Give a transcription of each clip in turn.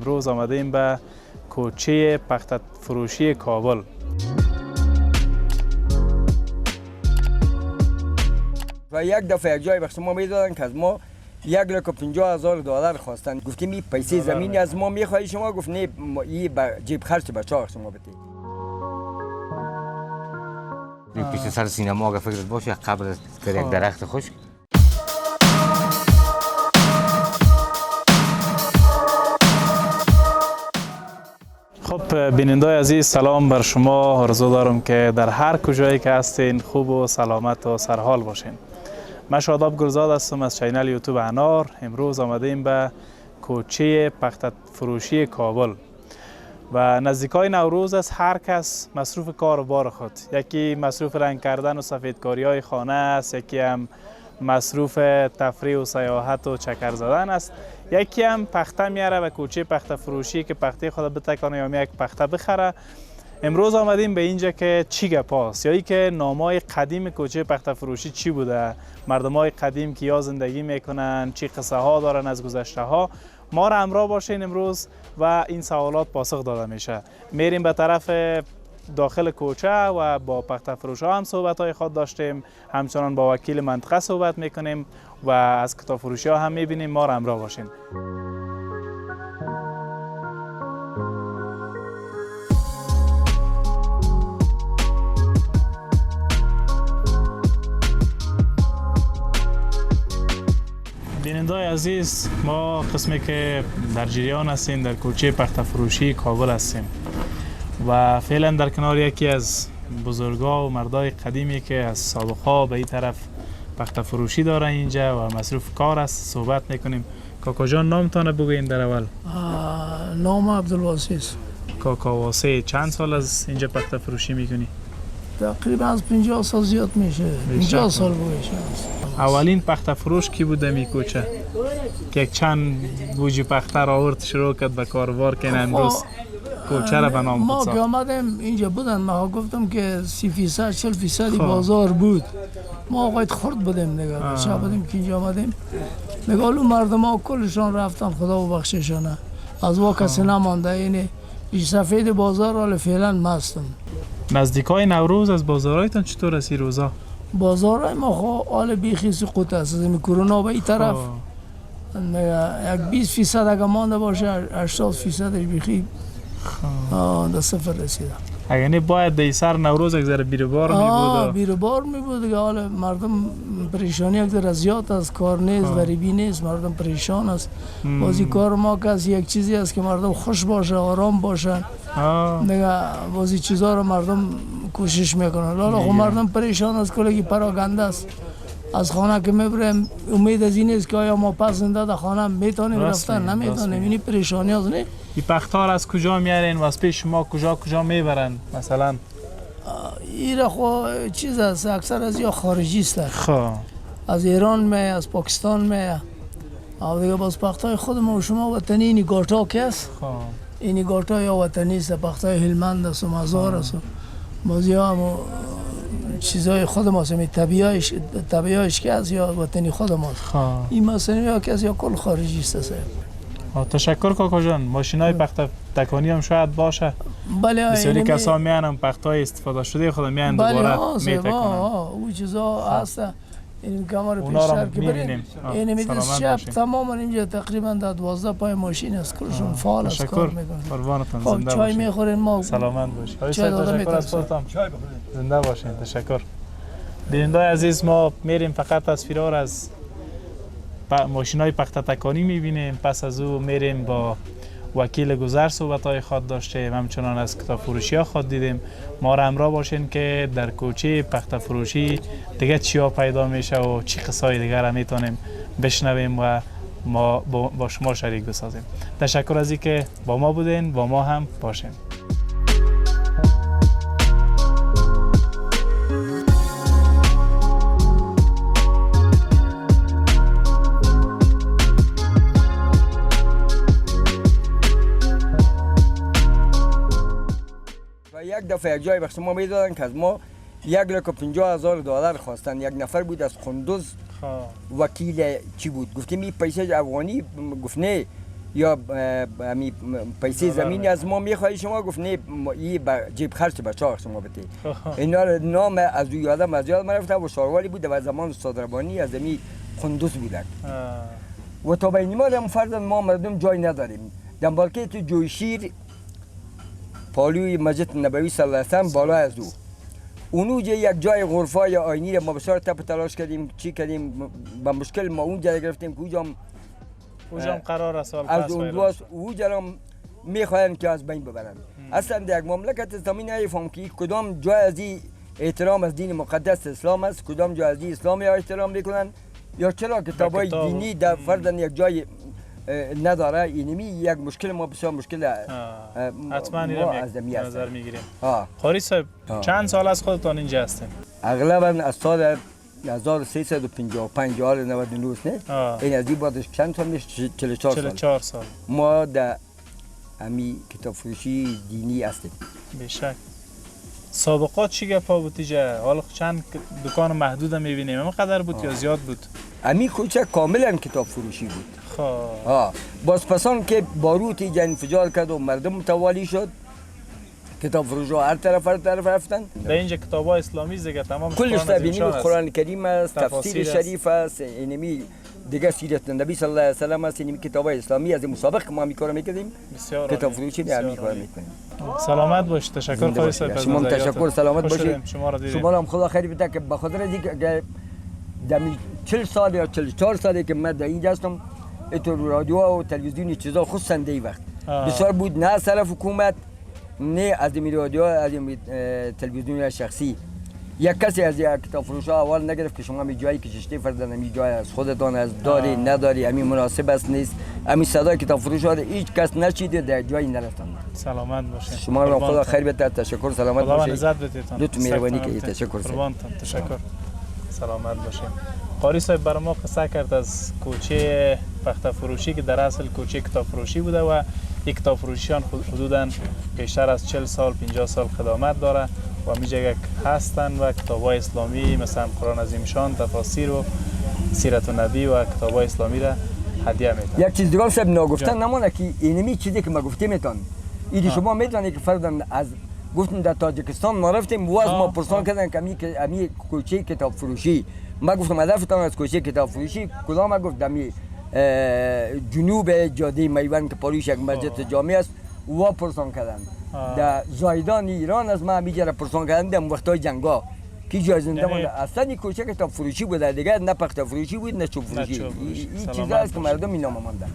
امروز آمدیم به کوچه پخته فروشی کابل. و یک دفعه یک جای بخش ما میدادن که از ما 1,50,000 دلار خواستن. گفتیم این پیسه زمینی از ما میخواهی شما؟ گفت نه، این جیب خرچ بچه‌ها شما بدید. پیش سر سینما اگه فکرت باشه قبل در یک درخت خشک. خب بیننده عزیز، سلام بر شما. آرزو دارم که در هر کجایی که هستین خوب و سلامت و سرحال باشین. من شاداب گلزاد هستم از چینل یویتوب انار. امروز آمدیم به کوچه پخته فروشی کابل و نزدیکای نوروز است. هر کس مصروف کار و بار خود، یکی مصروف رنگ کردن و سفیدکاری های خانه است، یکی هم مصروف تفریح و سیاحت و چکر زدن است، یکی هم پخته میاره به کوچه پخته فروشی که پخته خود بتکانه یا یک پخته بخره. امروز آمدیم به اینجا که چی گپاست، یا ای که نامای قدیم کوچه پخته فروشی چی بوده، مردمای قدیم که یا زندگی میکنن، چی قصه ها دارن از گذشته ها. ما را همراه باشین امروز و این سوالات پاسخ داده میشه. میریم به طرف داخل کوچه و با پخته فروش ها هم صحبت های خود داشتیم، همچنان با وکیل منطقه صحبت میکنیم و از کتاب فروشی ها هم میبینیم. ما را همراه باشین. بیننده عزیز، ما قسمی که در جریان هستیم در کوچه پخته فروشی کابل هستیم و فعلا در کنار یکی از بزرگا و مردای قدیمی که از سابقا به این طرف پخته فروشی داره اینجا و مصروف کار است صحبت میکنیم. کاکا جان نامتان بگوین در اول. نام عبدالواسع است. کاکا واسع، چند سال از اینجا پخته فروشی میکنی؟ تقریبا از 50 سال زیاد میشه. 50 سال بویش است. اولین پخته فروش کی بوده می کوچه که چند بوجی پخته را آورد شروع کرد به کاروبار که امروز کوچه را به نام ما ساخت؟ که آمدیم اینجا بودن، ما گفتم که 30% 40% بازار بود. ما آقایت خورد بودیم نگاه شب بودیم که اینجا آمدیم نگاه اون مردم ها کلشان رفتن، خدا ببخششانه، از وا کسی نمانده. اینه پیش سفید بازار حال فعلا مستم. نزدیکای نوروز از بازارایتان چطور است این روزا؟ بازارای ما حال بیخی سقوط است. از این کرونا به این طرف یک 20% اگه مانده باشه 80% بیخی در صفر رسیده. اگه نه باید در سر نوروز یک ذره بیروبار میبود. بیروبار میبود که حال مردم پریشانی یک ذره زیاد است، کار نیست، غریبی نیست، مردم پریشان است. بازی کار ما که یک چیزی است که مردم خوش باشه، آرام باشن. دیگه بازی چیزا رو مردم کوشش میکنن. حالا خب مردم پریشان است، کلی پراگنده است. از خانه که میبریم امید از این است که آیا ما پس زنده در خانه میتونیم رفتن، نمیتونیم. اینی پریشانی است. نه این پختار از کجا میارین و از پیش شما کجا میبرن مثلا؟ این خو چیز است، اکثر از یا خارجی است. خب از ایران می، از پاکستان می. او دیگه باز پختای خود ما و شما وطنی اینی گاتا که است. خب اینی گاتا یا وطنی است، پختای هلمند است و مزار است. باز یا هم چیزای خود ما است، طبیعیش که است یا وطنی خود ما است. این مثلا یا که است یا کل خارجی است. تشکر کاکا جان. ماشینای پخته تکانی هم شاید باشه. بله. بسیاری کسا میانم پختای استفاده شده خود میان دوباره میتکنن. او چیزا هست. این کامر پیشتر که بریم این میدید شب تماما اینجا تقریبا 12 پای ماشین است، کلشون فعال است، کار میکنن. قربانتون، زنده باشین. چای میخورین، ما سلامت باشین. تشکر از خودتان. زنده باشین. تشکر. بیننده عزیز، ما میریم فقط تصویرها را از ماشینای پخته تکانی میبینیم. پس از او میریم با وکیل گذر صحبت‌های خود داشتیم، همچنان از کتاب فروشی ها خود دیدیم. ما را همراه باشین که در کوچه پخته فروشی دیگه چیا پیدا میشه و چی قصای دیگر را میتونیم بشنویم و ما با شما شریک بسازیم. تشکر از اینکه با ما بودین، با ما هم باشین. یک دفعه یک جای بخش ما میدادن که از ما 1,50,000 دلار خواستن. یک نفر بود از قندوز، وکیل چی بود. گفتیم این پیسه افغانی؟ گفت نه، یا همی پیسه زمینی از ما میخوایی شما گفت نه این جیب خرچ بچه ها شما بده. اینا نام از او یادم از یاد رفته و شاروالی بود و زمان استاد ربانی از همی خندوس بودن و تا به این ما فرضاً ما مردم جای نداریم. دنبال که تو جویشیر پالوی مسجد نبوی صلی الله علیه و بالا از او اونجا یک جای غرفه یا آینی را ما بسیار تپ تلاش کردیم چی کردیم با مشکل ما اونجا گرفتیم که اونجا قرار است از اونجا را میخواین که از بین ببرن. اصلا در یک مملکت اسلامی نمیفهم که کدام جای از این احترام از دین مقدس اسلام است، کدام جای از این اسلامی احترام میکنن یا چرا کتابای دینی در فردن یک جای نداره. اینمی یک مشکل ما بسیار مشکل حتما نظر میگیریم. قاری صاحب چند سال از خودتان اینجا هستین؟ اغلبا از سال 1355 حال 99 نه؟ این از این بعدش چند سال میشه؟ 44 سال. ما در امی کتاب فروشی دینی هستیم. بیشک. سابقات چی گپا بود اینجا؟ حالا چند دکان محدود میبینیم. اما قدر بود یا زیاد بود؟ امی کوچه کاملا کتاب فروشی بود. باز پسان که باروت اینجا انفجار کرد و مردم متوالی شد کتاب فروش هر طرف رفتن. در اینجا کتاب های اسلامی دیگه تمام کلش تبینیم قرآن کریم است، تفسیر شریف است، اینمی دیگه سیرت نبی صلی الله علیه و سلم است. اینمی کتاب های اسلامی از مسابقه که ما میکار میکردیم کتاب فروشی نمی کار میکنیم. سلامت باش. تشکر خواهی صاحب. شما تشکر. سلامت باشید. شما هم خدا خیر بده که به خاطر اینکه دمی 40 سال یا 44 ساله که من در اینجا هستم تو رادیو و تلویزیونی چیزا خصوصا دی وقت بسیار بود نه صرف حکومت نه از می رادیو از تلویزیون شخصی. یک کسی از کتاب فروش ها اول نگرفت که شما می جایی که ششته فردن می جای از خودتان از داری نداری امی مناسب است نیست امی صدای کتاب فروش ها هیچ کس نشیده در جایی نرفتن. سلامت باشید. شما را خدا خیر بده. تشکر. سلامت باشید. خدا عزت بدهتان. لطف مهربانی که تشکر. تشکر. سلامت باشید. قاری صاحب برای ما قصه کرد از کوچه پخته فروشی که در اصل کوچه کتاب فروشی بوده و یک کتاب فروشیان حدوداً بیشتر از 40 سال 50 سال خدمت داره و میجا هستن و کتاب‌های اسلامی مثلا قرآن عظیم شان، تفاسیر و سیرت النبی و کتاب‌های اسلامی را هدیه میدن. یک چیز دیگه صاحب نگفتن نمونه که اینمی چیزی که ما گفتیم میتون ایدی شما میتونید که فردن از گفتن در تاجیکستان ما رفتیم و از ما پرسان کردن که امی کوچه کتاب فروشی ما گفتم هدفتان از کوچه کتاب فروشی کدام؟ ما گفت دمی جنوب جاده میوان که پاریش یک مسجد جامع است و پرسان کردن در زایدان ایران از ما میجره پرسان کردن در وقتای جنگا کی جای زنده مونده. اصلا کوچه کتاب فروشی بود دیگه نه پخته فروشی بود نه چوب فروشی. این چیزا است که مردم اینا ماندن.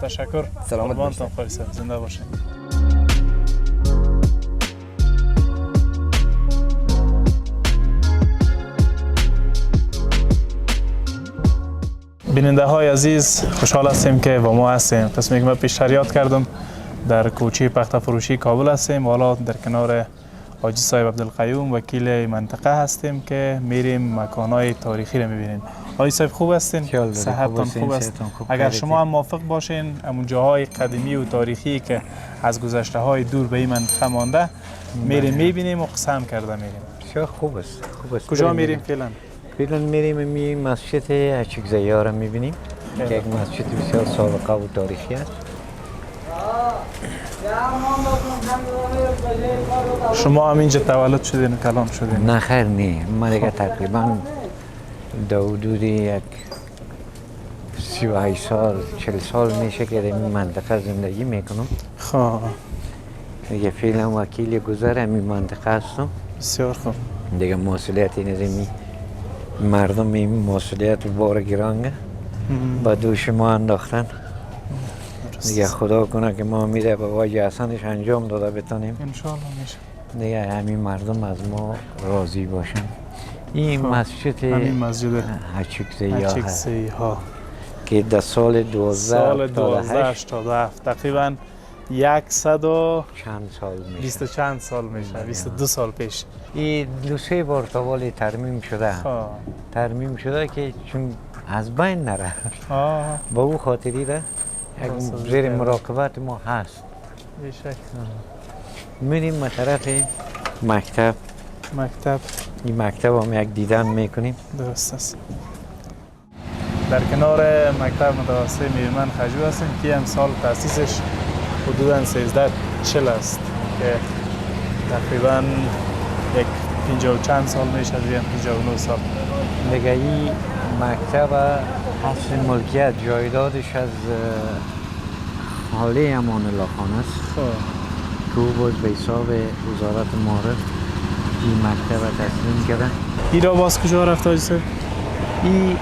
تشکر. سلامت باشید. زنده باشید. بیننده های عزیز خوشحال هستیم که با ما هستیم. قسمی که من پیشتر یاد کردم در کوچه پخته فروشی کابل هستیم و حالا در کنار حاجی صاحب عبدالقیوم وکیل منطقه هستیم که میریم مکانهای تاریخی رو میبینیم. حاجی صاحب خوب هستین؟ صحتتان خوب است؟ اگر شما هم موافق باشین همون جاهای قدیمی و تاریخی که از گذشته های دور به این منطقه مانده میریم میبینیم و قسم کرده میریم. خوب است. کجا میریم فعلا؟ فعلا میریم می مسجد اچکزیا را میبینیم که یک مسجد بسیار سابقه و تاریخی است. شما هم اینجا تولد شدین و کلام شدین؟ نه خیر نه، من دیگه تقریبا در حدود یک 38 سال 40 سال میشه که در این منطقه زندگی میکنم. خواه دیگه فعلا وکیل گذر همین منطقه هستم. بسیار خوب. دیگه مسئولیت این مردم این مسئولیت بار گرانگه با دوش ما انداختن. دیگه خدا کنه که ما میره به وجه احسنش انجام داده بتانیم. انشاءالله میشه. دیگه همین مردم از ما راضی باشن. این مسجد اچکزیا هست که در سال 1287 تقریبا 100 و چند سال میشه. 20 چند سال میشه. 22 سال پیش. این دو سه بار تاوالی ترمیم شده. ترمیم شده که چون از بین نره. با او خاطری را یک زیر مراقبت ما هست. بیشک. میریم به طرف مکتب. این مکتب هم یک دیدن میکنیم. درست است. در کنار مکتب متوسط میرمن خجو هستیم که امسال تاسیسش حدوداً 1340 است که تقریباً یک 50 و چند سال میشه، 59 سال. دیگه این مکتب اصل ملکیت جایدادش از حاله امان الله خان است که او باز به حساب وزارت معارف این مکتب تسلیم کردن. این را باز کجا رفت آجی صاحب؟ این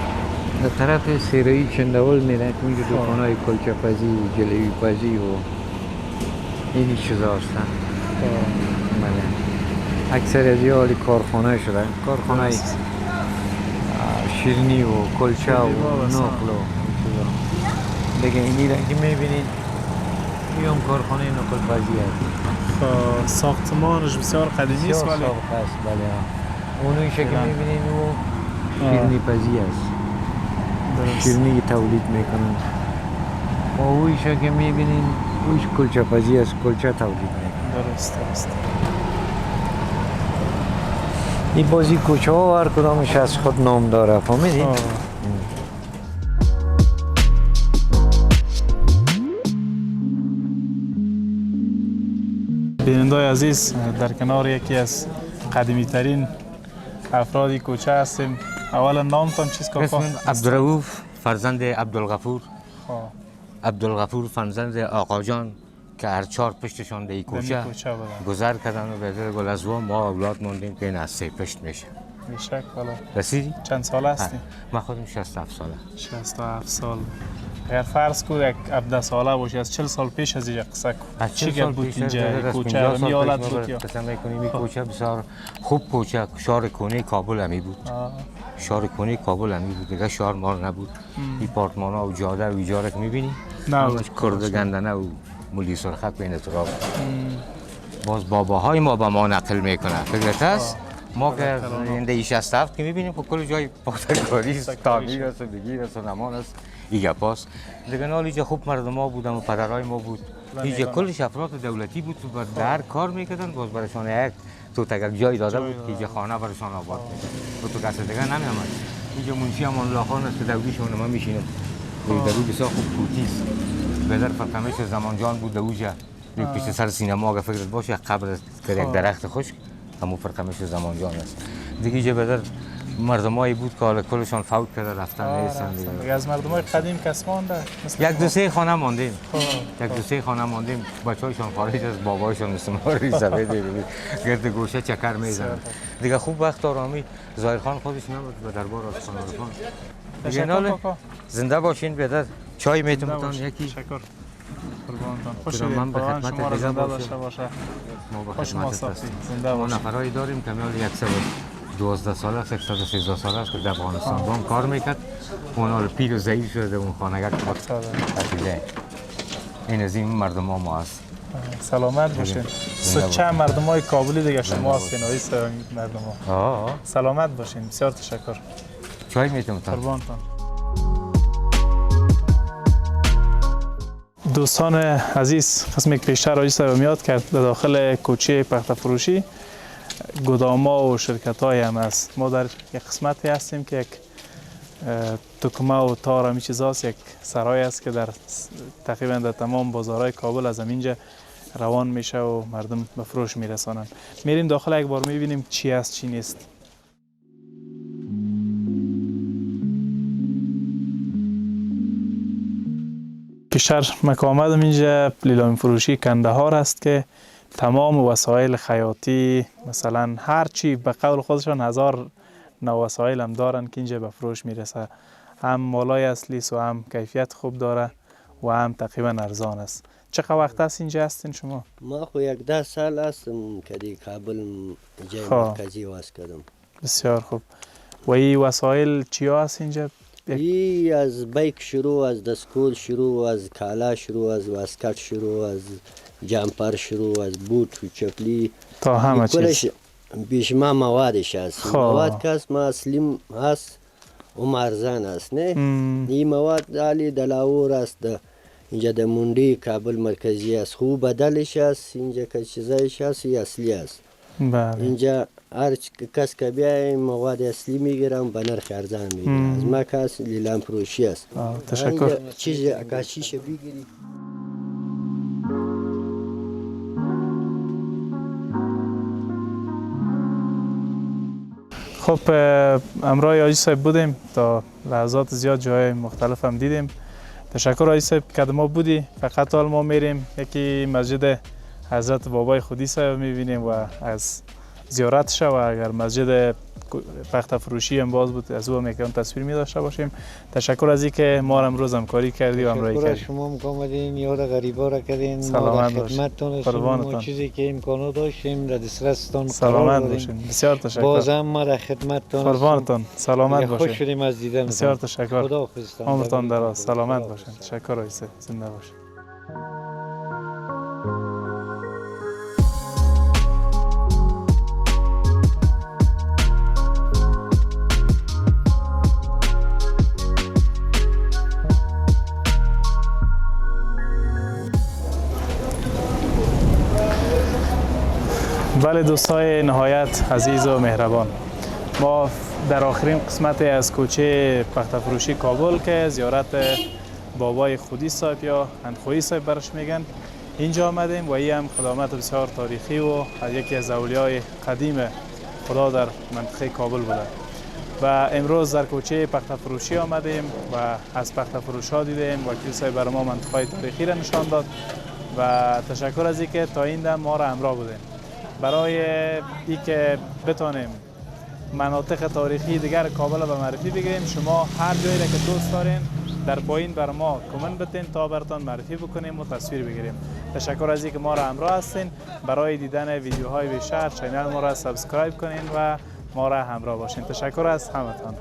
در طرف سیرایی چندول میره که اونجا دکانهای کلچه پزی، جلوی پزی و اینی چیزا هستن. بله. اکثر از حالی کارخانه شدن، کارخانه شیرنی و کلچه و نقل و دیگه اینی را که میبینید این هم کارخانه نقل پزی هست. ساختمانش بسیار قدیمی است ولی بله. اونویشه که میبینید او شیرنی پزی است. شیرنی تولید میکنن و اویشه که میبینین اویش کلچه پزی است، کلچه تولید میکنن. درست. این بازی کوچه ها هر کدامش از خود نام داره، فهمیدین؟ بینندای عزیز، در کنار یکی از قدیمی ترین افرادی کوچه هستیم. اولا نامتان چیست کاکا؟ اسم عبدالرؤوف فرزند عبدالغفور. عبدالغفور فرزند آقا جان که هر چهار پشتشان در این کوچه گذر کردن و به گلزوا ما اولاد موندیم که این از 3 پشت میشه. بیشک والا. رسیدی؟ چند سال هستی؟ من خودم 67 ساله. 67 سال. اگر فرض کو یک 17 ساله باشی از 40 سال پیش از اینجا قصه کو. از 40 چی سال بود پیش اینجا کوچه می حالت بود یا؟ قسم میکنیم این کوچه بسیار خوب کوچه، شهر کنه کابل همی بود. شهر کنه کابل همی بود، دیگه شهر مار نبود. این پارتمان ها و جاده و ایجاره که میبینی همش کرد گندنه و مولی سرخط بین تراب. باز باباهای ما به ما نقل میکنه. فکرت هست ما که اینده 67 که میبینیم که کل جای پاتکاری است، تعمیر است، بگیر است و نمان است. ایگه پاس دیگه نال اینجا خوب مردم ها بودن و پدرهای ما بود. اینجا کلش افراد دولتی بود و در کار میکردن. باز برایشان یک توتک جای داده بود که اینجا خانه برایشان آباد میکرد و تو کسی دیگه نمیامد. اینجا منشی امان الله خان است که دولیشون ما میشینم. دروی بسیار خوب توتی است. بدر فرقمش زمان جان بود دوجا. پشت سر سینما اگه فکرت باشه قبر در یک درخت خشک همون فرقمش زمان جان است. دیگه اینجا بدر مردمایی بود که حالا کلشان فوت کرده رفتن نیستن دیگه. از مردمای قدیم کس مانده؟ یک دو سه خانه ماندیم. یک دو سه خانه ماندیم. بچه‌هایشان خارج از بابایشان مثل ما ریزه دیگه. گرد گوشه چکر میزنن. دیگه خوب وقت آرامی ظاهر خان خودش نبود به دربار خان. دیگه ناله زنده باشین بدر چای میتونم یکی. شکر. قربانتان. خوش من به خدمت شما را زنده باشه. داشته باشه. ما به خوش خدمت مصافی. هستیم. زنده ما باشید. نفرایی داریم که میال 112 ساله است، 113 ساله است که در افغانستان بام کار میکرد. اونا پیر و ضعیف شده اون خانه‌گر وقت تعطیله. این از این مردم ما هست. سلامت باشین. چند مردمای کابلی دیگه شما هستین آقای مردم ها. سلامت باشین. بسیار تشکر. چای میتونم قربانتان. دوستان عزیز، قسمی که پیشتر آقای صاحب یاد کرد در داخل کوچه پخته فروشی گوداما و شرکت های هم است. ما در یک قسمتی هستیم که یک دکمه و تار همی چیز هست. یک سرای است که در تقریبا در تمام بازارهای کابل از اینجا روان میشه و مردم به فروش میرسانند. میریم داخل یک بار میبینیم چی است چی نیست. پیشتر مکان آمدم اینجا لیلام فروشی کندهار است که تمام وسایل خیاطی مثلا هر چی به قول خودشان 1000 نوع وسایل هم دارن که اینجا به فروش میرسه. هم مالای اصلی و هم کیفیت خوب داره و هم تقریبا ارزان است. چقدر وقت است اینجا هستین شما؟ ما خو 10 سال هستم که دی کابل جای مرکزی واس کردم. بسیار خوب. و این وسایل چیا هست اینجا؟ ای از بایک شروع، از دستکول شروع، از کالا شروع، از واسکت شروع، از جامپر شروع، از بوت و چپلی تا همه چیز بیشما موادش هست. مواد که هست ما اصلیم هست و ارزان است نه. این مواد علی دلاور است. اینجا در موندی کابل مرکزی است. خوب بدلش است. اینجا که چیزایش هست اصلی است. بله. اینجا هر کس که بیای مواد اصلی میگیرم به نرخ ارزان میگیرم. از ما کس لیلام فروشی است. تشکر. چیز عکاسیش بگیری. خب امرای آجی صاحب بودیم تا لحظات زیاد جای مختلف هم دیدیم. تشکر آجی صاحب که ما بودی. فقط حال ما میریم یکی مسجد حضرت بابای خودی صاحب میبینیم و از زیارتش و اگر مسجد پخته فروشی هم باز بود از او هم یکم تصویر می داشته باشیم. تشکر از اینکه ما را امروز همکاری کردی و همراهی کردی. شما هم آمدین یاد غریبا را کردین. سلامت ما خدمتتون هستیم. ما چیزی که امکانات داشتیم در دسترستان سلامت باشین. بسیار تشکر. بازم ما را خدمتتون قربانتون. سلامت باشین. خوش شدیم از دیدن. بسیار تشکر. خداحافظ. عمرتان دراز. سلامت باشین. تشکر آیسته. زنده باشین. بله دوستای نهایت عزیز و مهربان، ما در آخرین قسمت از کوچه پخته فروشی کابل که زیارت بابای خودی صاحب یا اندخویی صاحب برش میگن اینجا آمدیم و این هم خدمات بسیار تاریخی و یکی از اولیای قدیم خدا در منطقه کابل بوده و امروز در کوچه پخته فروشی آمدیم و از پخته فروش ها دیدیم. وکیل صاحب برای ما منطقه تاریخی را نشان داد و تشکر از اینکه تا این دم ما را همراه بودیم. برای اینکه بتانیم مناطق تاریخی دیگر کابل به معرفی بگیریم، شما هر جایی را که دوست دارین در پایین بر ما کامنت بتین تا براتون معرفی بکنیم و تصویر بگیریم. تشکر از اینکه ما را همراه هستین. برای دیدن ویدیوهای بیشتر چینل ما را سبسکرایب کنین و ما را همراه باشین. تشکر از همتان.